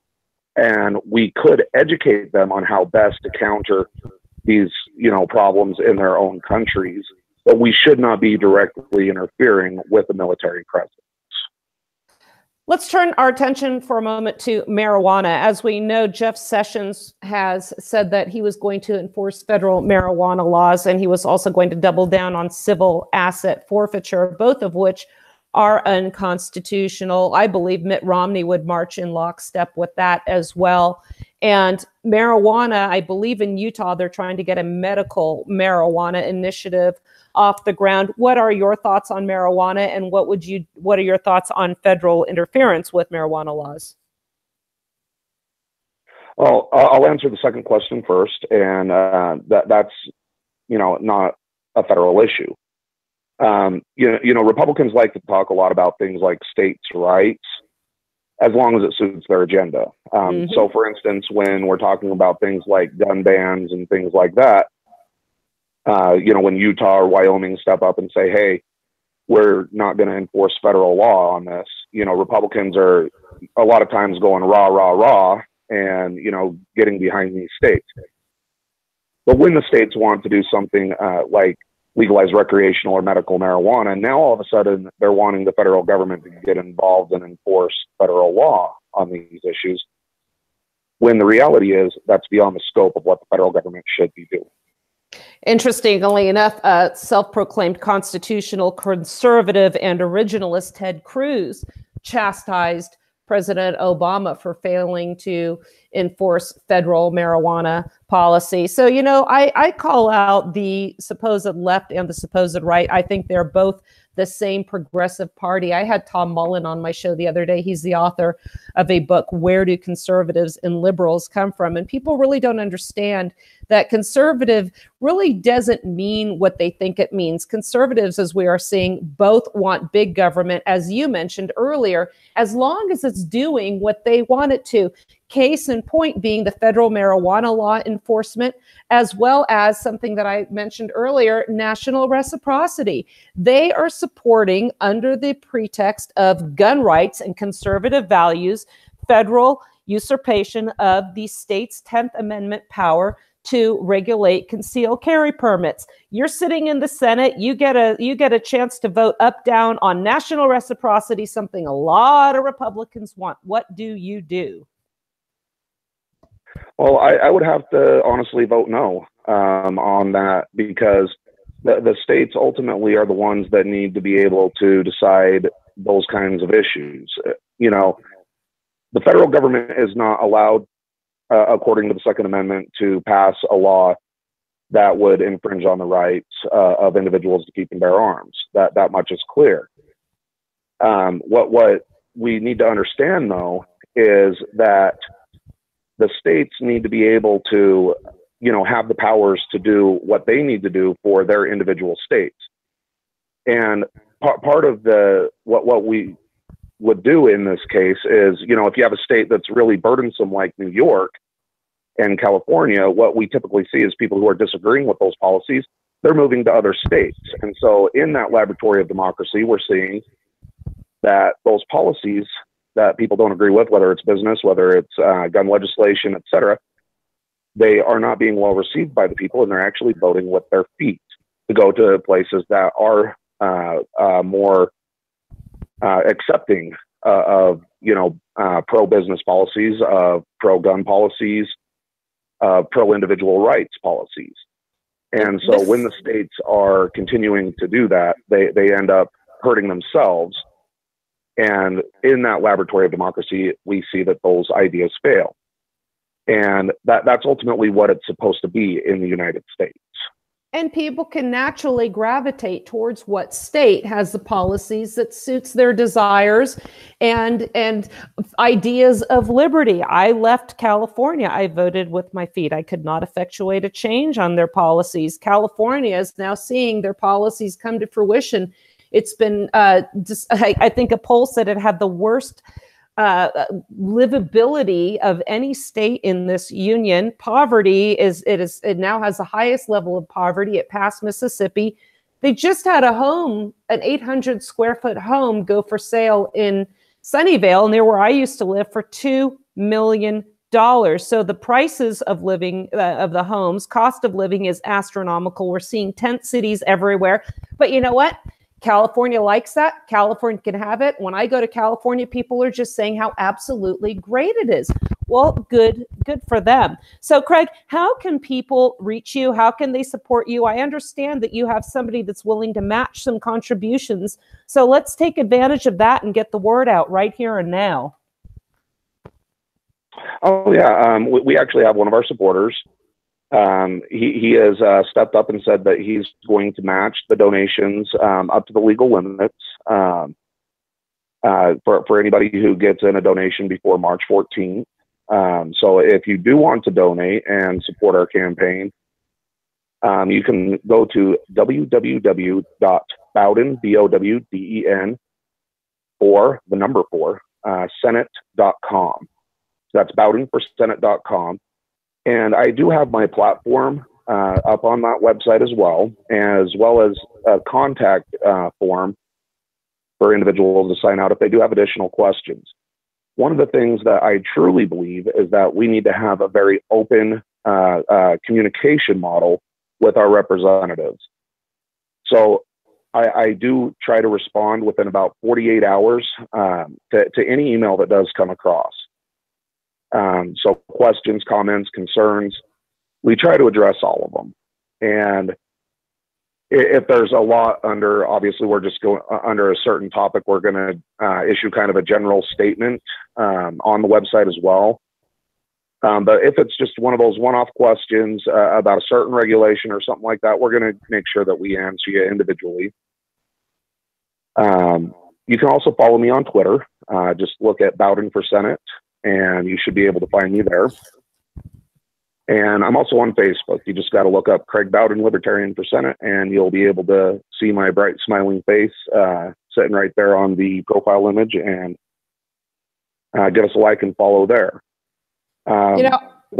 and we could educate them on how best to counter these, problems in their own countries, but we should not be directly interfering with the military presence. Let's turn our attention for a moment to marijuana. As we know, Jeff Sessions has said that he was going to enforce federal marijuana laws, and he was also going to double down on civil asset forfeiture, both of which are unconstitutional. I believe Mitt Romney would march in lockstep with that as well. And marijuana, I believe in Utah, they're trying to get a medical marijuana initiative off the ground. What are your thoughts on marijuana, and what are your thoughts on federal interference with marijuana laws? Well, I'll answer the second question first, and that's not a federal issue. Republicans like to talk a lot about things like states' rights, as long as it suits their agenda. So, for instance, when we're talking about things like gun bans and things like that, when Utah or Wyoming step up and say, hey, we're not going to enforce federal law on this, Republicans are a lot of times going rah, rah, rah, and, getting behind these states. But when the states want to do something like legalize recreational or medical marijuana, now all of a sudden they're wanting the federal government to get involved and enforce federal law on these issues, when the reality is that's beyond the scope of what the federal government should be doing. Interestingly enough, self-proclaimed constitutional conservative and originalist Ted Cruz chastised President Obama for failing to enforce federal marijuana policy. So, I call out the supposed left and the supposed right. I think they're both the same progressive party. I had Tom Mullen on my show the other day. He's the author of a book, Where Do Conservatives and Liberals Come From? And people really don't understand that conservative really doesn't mean what they think it means. Conservatives, as we are seeing, both want big government, as you mentioned earlier, as long as it's doing what they want it to. Case in point being the federal marijuana law enforcement, as well as something that I mentioned earlier, national reciprocity. They are supporting, under the pretext of gun rights and conservative values, federal usurpation of the state's 10th Amendment power to regulate concealed carry permits. You're sitting in the Senate, you get a chance to vote up, down on national reciprocity, something a lot of Republicans want. What do you do? Well, I would have to honestly vote no on that, because the states ultimately are the ones that need to be able to decide those kinds of issues. You know, the federal government is not allowed, according to the Second Amendment, to pass a law that would infringe on the rights of individuals to keep and bear arms. That much is clear. What we need to understand, though, is that the states need to be able to, you know, have the powers to do what they need to do for their individual states. And part of what we would do in this case is, you know, if you have a state that's really burdensome like New York and California, what we typically see is people who are disagreeing with those policies, they're moving to other states. And so in that laboratory of democracy, we're seeing that those policies that people don't agree with, whether it's business, whether it's gun legislation, et cetera, they are not being well received by the people, and they're actually voting with their feet to go to places that are more accepting of, you know, pro-business policies, pro-gun policies, pro-individual rights policies. And so when the states are continuing to do that, they end up hurting themselves. And in that laboratory of democracy, we see that those ideas fail. And that's ultimately what it's supposed to be in the United States. And people can naturally gravitate towards what state has the policies that suits their desires and ideas of liberty. I left California. I voted with my feet. I could not effectuate a change on their policies. California is now seeing their policies come to fruition. It's been, I think a poll said it had the worst livability of any state in this union. Poverty it now has the highest level of poverty. It passed Mississippi. They just had a home, an 800 square foot home, go for sale in Sunnyvale, near where I used to live, for $2 million. So the prices of living, of the homes, cost of living is astronomical. We're seeing tent cities everywhere. But you know what? California likes that. California can have it. When I go to California, people are just saying how absolutely great it is. Well, good for them. So Craig, how can people reach you? How can they support you? I understand that you have somebody that's willing to match some contributions. So let's take advantage of that and get the word out right here and now. Oh yeah, we actually have one of our supporters. He has stepped up and said that he's going to match the donations up to the legal limits for anybody who gets in a donation before March 14th. So if you do want to donate and support our campaign, you can go to www.bowden, BOWDEN, or the number 4, Senate.com. That's BowdenForSenate.com. And I do have my platform up on that website as well as a contact form for individuals to sign out if they do have additional questions. One of the things that I truly believe is that we need to have a very open communication model with our representatives. So I do try to respond within about 48 hours to any email that does come across. So questions, comments, concerns, we try to address all of them. And if there's a lot under, obviously we're just going under a certain topic, we're going to issue kind of a general statement on the website as well. But if it's just one of those one-off questions about a certain regulation or something like that, we're going to make sure that we answer you individually. You can also follow me on Twitter. Just look at Bowden for Senate, and you should be able to find me there. And I'm also on Facebook. You just got to look up Craig Bowden, Libertarian for Senate, and you'll be able to see my bright, smiling face sitting right there on the profile image, and give us a like and follow there. Go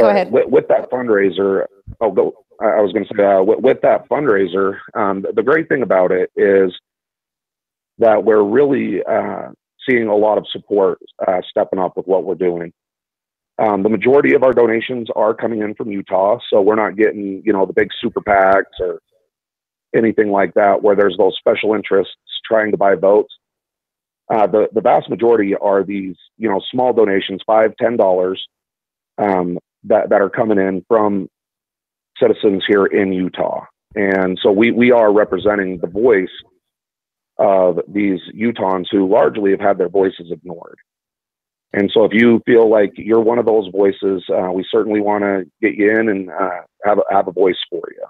ahead. With that fundraiser, I was going to say, with that fundraiser, the great thing about it is that we're really seeing a lot of support stepping up with what we're doing. The majority of our donations are coming in from Utah, so we're not getting, the big super PACs or anything like that where there's those special interests trying to buy votes. The vast majority are these, small donations, $5, $10, that are coming in from citizens here in Utah. And so we are representing the voice of these Utahns who largely have had their voices ignored. And so if you feel like you're one of those voices, we certainly want to get you in and have a voice for you.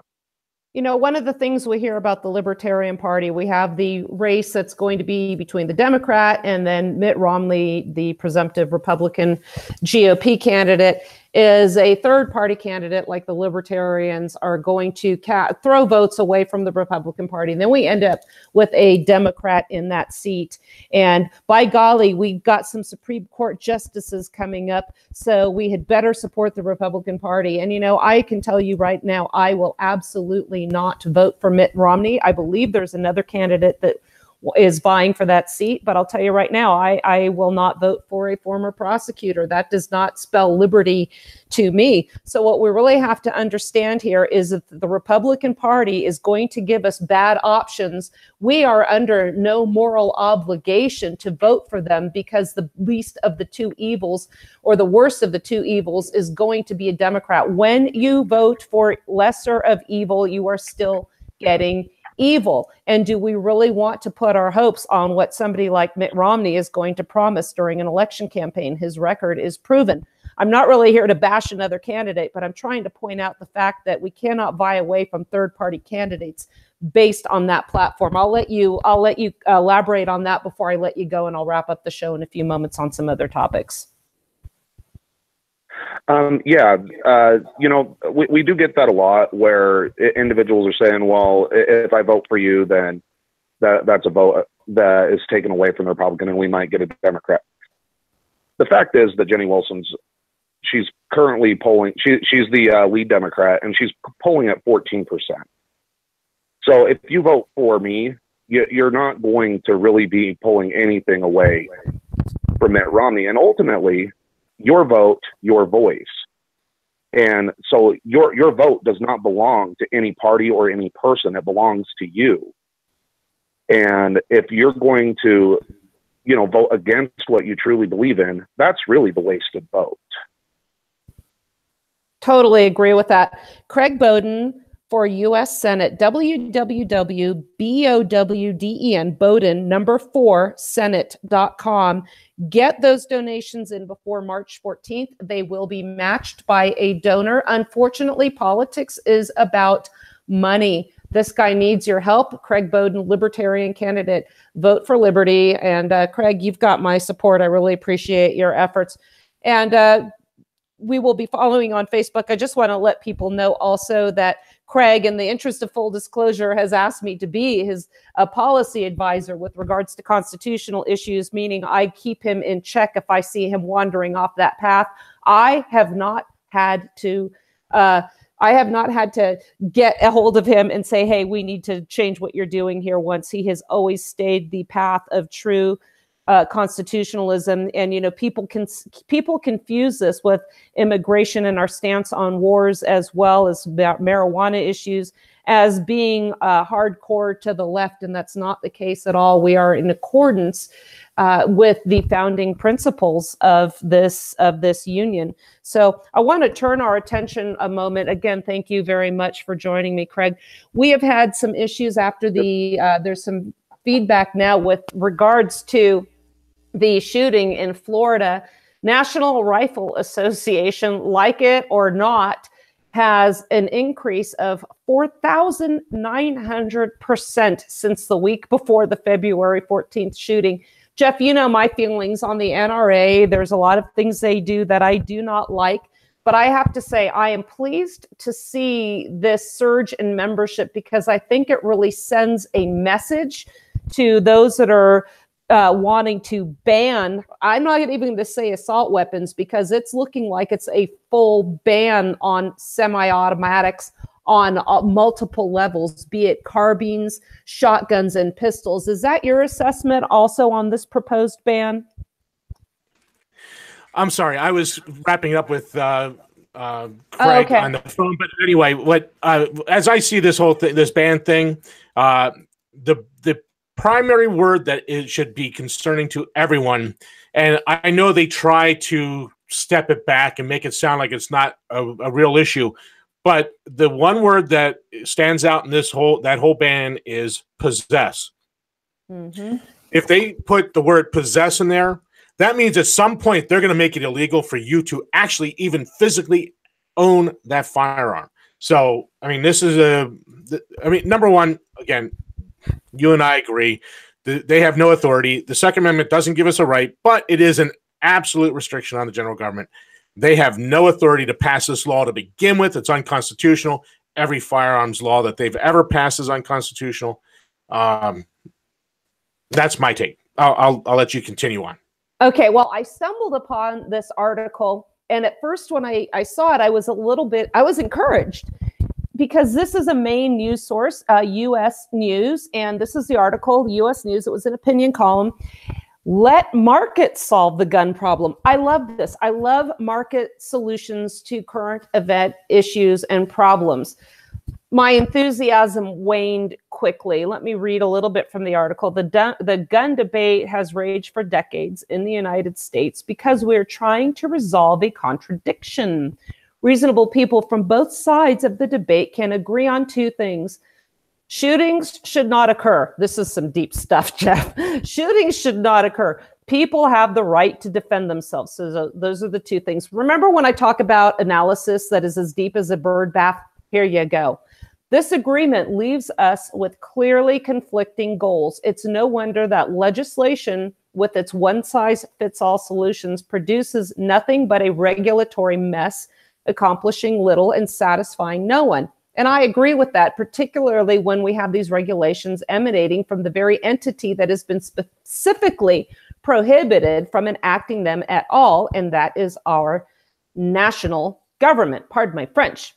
One of the things we hear about the Libertarian Party, we have the race that's going to be between the Democrat and then Mitt Romney, the presumptive Republican GOP candidate, is a third-party candidate like the Libertarians are going to throw votes away from the Republican Party. And then we end up with a Democrat in that seat. And by golly, we've got some Supreme Court justices coming up, so we had better support the Republican Party. And, I can tell you right now, I will absolutely not vote for Mitt Romney. I believe there's another candidate that is vying for that seat, but I'll tell you right now, I will not vote for a former prosecutor. That does not spell liberty to me. So what we really have to understand here is that the Republican Party is going to give us bad options. We are under no moral obligation to vote for them because the least of the two evils, or the worst of the two evils, is going to be a Democrat. When you vote for lesser of evil, you are still getting evil. And do we really want to put our hopes on what somebody like Mitt Romney is going to promise during an election campaign? His record is proven. I'm not really here to bash another candidate, but I'm trying to point out the fact that we cannot vie away from third-party candidates based on that platform. I'll let you elaborate on that before I let you go, and I'll wrap up the show in a few moments on some other topics. We do get that a lot, where individuals are saying, well, if I vote for you, then that's a vote that is taken away from the Republican and we might get a Democrat. The fact is that Jenny Wilson's, she's currently polling, she's the lead Democrat, and she's polling at 14%. So if you vote for me, you're not going to really be pulling anything away from Mitt Romney. And ultimately, your vote, your voice. And so your vote does not belong to any party or any person. It belongs to you. And if you're going to, vote against what you truly believe in, that's really the wasted vote. Totally agree with that. Craig Bowden for U.S. Senate, www.bowden, Bowden, number 4, Senate.com. Get those donations in before March 14th. They will be matched by a donor. Unfortunately, politics is about money. This guy needs your help. Craig Bowden, Libertarian candidate, vote for liberty. And Craig, you've got my support. I really appreciate your efforts. And we will be following on Facebook. I just want to let people know also that Craig, in the interest of full disclosure, has asked me to be his policy advisor with regards to constitutional issues, meaning I keep him in check if I see him wandering off that path. I have not had to get a hold of him and say, hey, we need to change what you're doing here, once he has always stayed the path of true constitutionalism. And people confuse this with immigration and our stance on wars, as well as marijuana issues, as being hardcore to the left, and that's not the case at all. We are in accordance with the founding principles of this union. So I want to turn our attention a moment. Again, thank you very much for joining me, Craig. We have had some issues after there's some feedback now with regards to the shooting in Florida. National Rifle Association, like it or not, has an increase of 4,900% since the week before the February 14th shooting. Jeff, my feelings on the NRA. There's a lot of things they do that I do not like, but I have to say I am pleased to see this surge in membership, because I think it really sends a message to those that are wanting to ban, I'm not even going to say assault weapons, because it's looking like it's a full ban on semi-automatics on multiple levels, be it carbines, shotguns, and pistols. Is that your assessment also on this proposed ban? I'm sorry. I was wrapping up with Craig okay. on the phone. But anyway, what as I see this whole thing, this ban thing, the primary word that it should be concerning to everyone, and I know they try to step it back and make it sound like it's not a real issue, but the one word that stands out in that whole ban is possess. Mm-hmm. If they put the word possess in there, that means at some point they're going to make it illegal for you to actually even physically own that firearm. So, I mean, this is number one, again, you and I agree. They have no authority. The Second Amendment doesn't give us a right, but it is an absolute restriction on the general government. They have no authority to pass this law to begin with. It's unconstitutional. Every firearms law that they've ever passed is unconstitutional. That's my take. I'll let you continue on. Okay, well, I stumbled upon this article, and at first when I saw it, I was encouraged, because this is a main news source, U.S. News, and this is the article, U.S. News. It was an opinion column. Let markets solve the gun problem. I love this. I love market solutions to current event issues and problems. My enthusiasm waned quickly. Let me read a little bit from the article. The gun debate has raged for decades in the United States because we're trying to resolve a contradiction. Reasonable people from both sides of the debate can agree on two things. Shootings should not occur. This is some deep stuff, Jeff. Shootings should not occur. People have the right to defend themselves. So those are the two things. Remember when I talk about analysis that is as deep as a bird bath? Here you go. This agreement leaves us with clearly conflicting goals. It's no wonder that legislation with its one-size-fits-all solutions produces nothing but a regulatory mess, accomplishing little and satisfying no one. And I agree with that, particularly when we have these regulations emanating from the very entity that has been specifically prohibited from enacting them at all, and that is our national government. Pardon my French.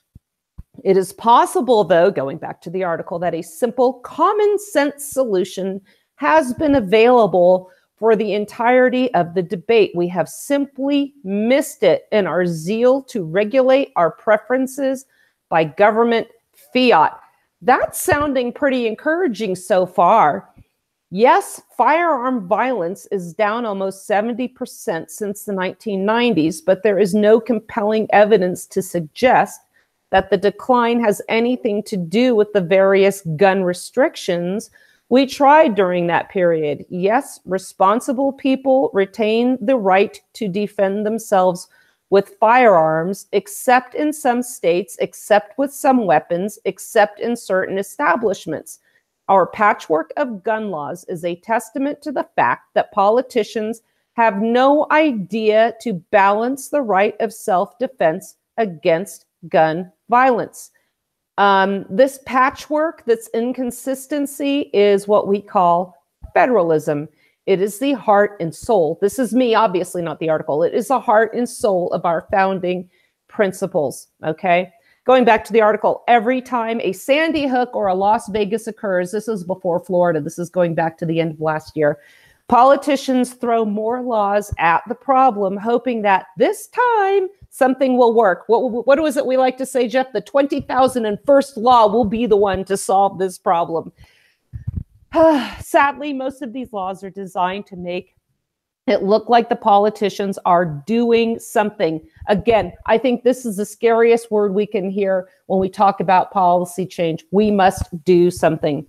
It is possible, though, going back to the article, that a simple common sense solution has been available for the entirety of the debate. We have simply missed it in our zeal to regulate our preferences by government fiat. That's sounding pretty encouraging so far. Yes, firearm violence is down almost 70% since the 1990s, but there is no compelling evidence to suggest that the decline has anything to do with the various gun restrictions we tried during that period. Yes, responsible people retain the right to defend themselves with firearms, except in some states, except with some weapons, except in certain establishments. Our patchwork of gun laws is a testament to the fact that politicians have no idea to balance the right of self-defense against gun violence. This patchwork, this inconsistency, is what we call federalism. It is the heart and soul. This is me, obviously not the article. It is the heart and soul of our founding principles, okay? Going back to the article, every time a Sandy Hook or a Las Vegas occurs, this is before Florida, this is going back to the end of last year, politicians throw more laws at the problem, hoping that this time something will work. What was it we like to say, Jeff? The 20,001st law will be the one to solve this problem. Sadly, most of these laws are designed to make it look like the politicians are doing something. Again, I think this is the scariest word we can hear when we talk about policy change. We must do something.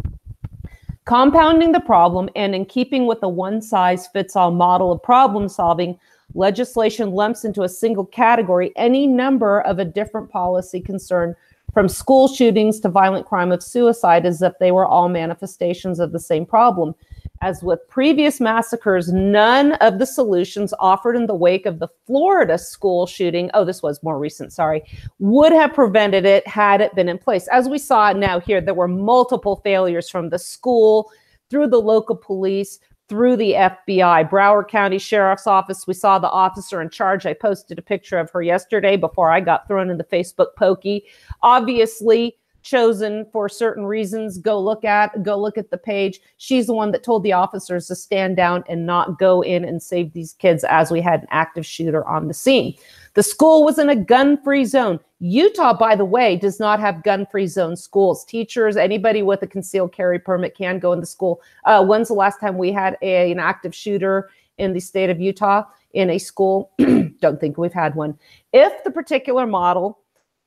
Compounding the problem, and in keeping with the one-size-fits-all model of problem solving, legislation lumps into a single category any number of a different policy concern, from school shootings to violent crime of suicide, as if they were all manifestations of the same problem. As with previous massacres, none of the solutions offered in the wake of the Florida school shooting, this was more recent, sorry, would have prevented it had it been in place. As we saw now here, there were multiple failures from the school, through the local police, through the FBI, Broward County Sheriff's Office. We saw the officer in charge. I posted a picture of her yesterday before I got thrown in the Facebook pokey. Obviously, chosen for certain reasons. Go look at the page. She's the one that told the officers to stand down and not go in and save these kids as we had an active shooter on the scene. The school was in a gun-free zone. Utah, by the way, does not have gun-free zone schools. Teachers, anybody with a concealed carry permit can go in the school. When's the last time we had an active shooter in the state of Utah in a school? Don't think we've had one. If the particular model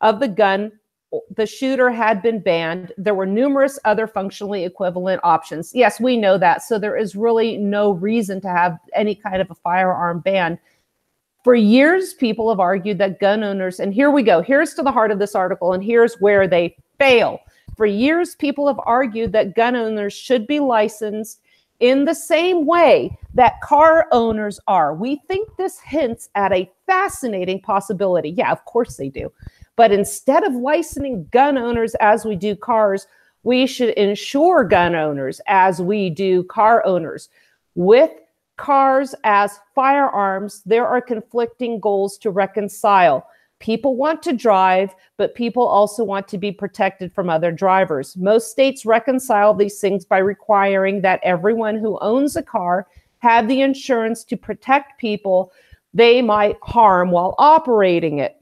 of the gun, the shooter had been banned, there were numerous other functionally equivalent options. Yes, we know that. So there is really no reason to have any kind of a firearm ban. For years, people have argued that gun owners, and here we go, here's to the heart of this article, and here's where they fail. For years, people have argued that gun owners should be licensed in the same way that car owners are. We think this hints at a fascinating possibility. Yeah, of course they do. But instead of licensing gun owners as we do cars, we should insure gun owners as we do car owners. With cars as firearms, there are conflicting goals to reconcile. People want to drive, but people also want to be protected from other drivers. Most states reconcile these things by requiring that everyone who owns a car have the insurance to protect people they might harm while operating it.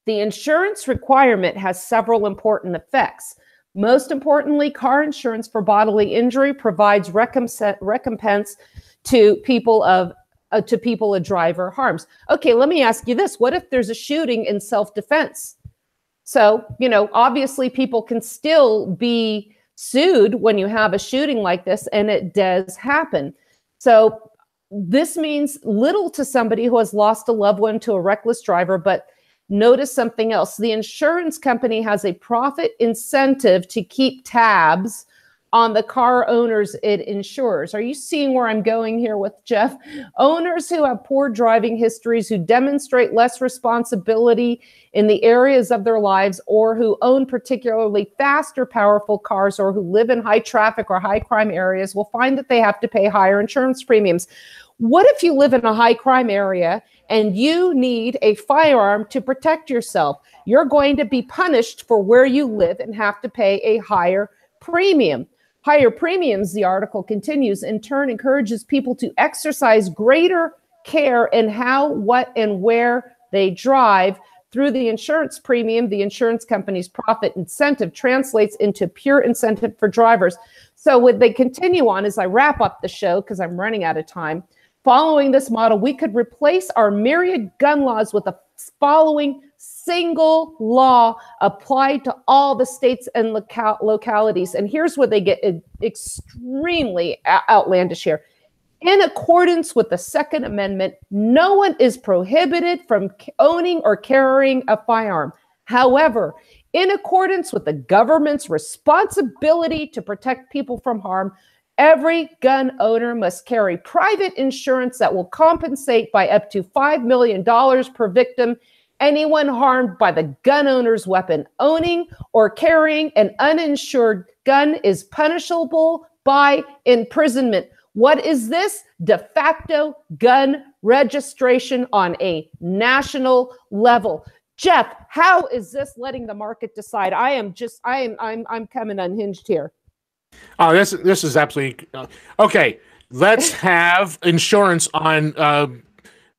The insurance requirement has several important effects. Most importantly, car insurance for bodily injury provides recompense to people a driver harms. Okay, let me ask you this. What if there's a shooting in self-defense? So, obviously people can still be sued when you have a shooting like this, and it does happen. So this means little to somebody who has lost a loved one to a reckless driver, but notice something else. The insurance company has a profit incentive to keep tabs on the car owners it insures. Are you seeing where I'm going here with Jeff? Owners who have poor driving histories, who demonstrate less responsibility in the areas of their lives, or who own particularly fast or powerful cars, or who live in high traffic or high crime areas, will find that they have to pay higher insurance premiums. What if you live in a high crime area and you need a firearm to protect yourself? You're going to be punished for where you live and have to pay a higher premium. Higher premiums, the article continues, in turn encourages people to exercise greater care in how, what, and where they drive. Through the insurance premium, the insurance company's profit incentive translates into pure incentive for drivers. So what they continue on, as I wrap up the show, because I'm running out of time, following this model, we could replace our myriad gun laws with the following single law applied to all the states and localities. And here's where they get extremely outlandish here. In accordance with the Second Amendment, no one is prohibited from owning or carrying a firearm. However, in accordance with the government's responsibility to protect people from harm, every gun owner must carry private insurance that will compensate by up to $5 million per victim. Anyone harmed by the gun owner's weapon. Owning or carrying an uninsured gun is punishable by imprisonment. What is this? De facto gun registration on a national level. Jeff, how is this letting the market decide? I'm coming unhinged here. Oh, this is absolutely okay. Let's have insurance on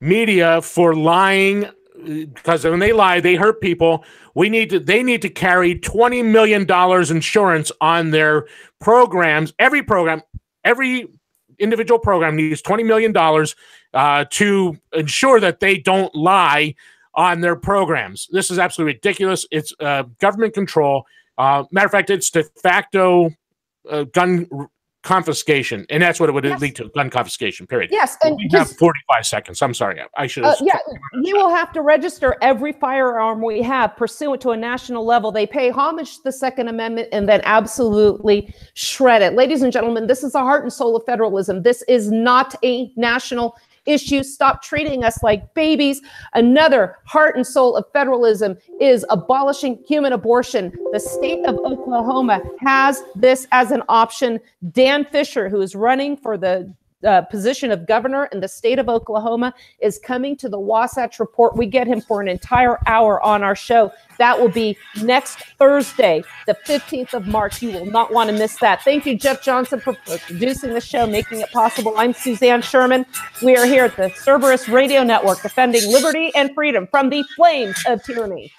media for lying, because when they lie, they hurt people. They need to carry $20 million insurance on their programs. Every individual program needs $20 million to ensure that they don't lie on their programs. This is absolutely ridiculous. It's government control. Matter of fact, it's de facto gun confiscation, and that's what it would lead to, gun confiscation, period. Yes, and we have 45 seconds. I'm sorry. I should have. Yeah, you will have to register every firearm we have pursuant to a national level. They pay homage to the Second Amendment and then absolutely shred it. Ladies and gentlemen, this is the heart and soul of federalism. This is not a national issue. Stop treating us like babies. Another heart and soul of federalism is abolishing human abortion. The state of Oklahoma has this as an option. Dan Fisher, who is running for the position of governor in the state of Oklahoma, is coming to the Wasatch Report. We get him for an entire hour on our show. That will be next Thursday, the 15th of March. You will not want to miss that. Thank you, Jeff Johnson, for producing the show, making it possible. I'm Suzanne Sherman. We are here at the Cerberus Radio Network, defending liberty and freedom from the flames of tyranny.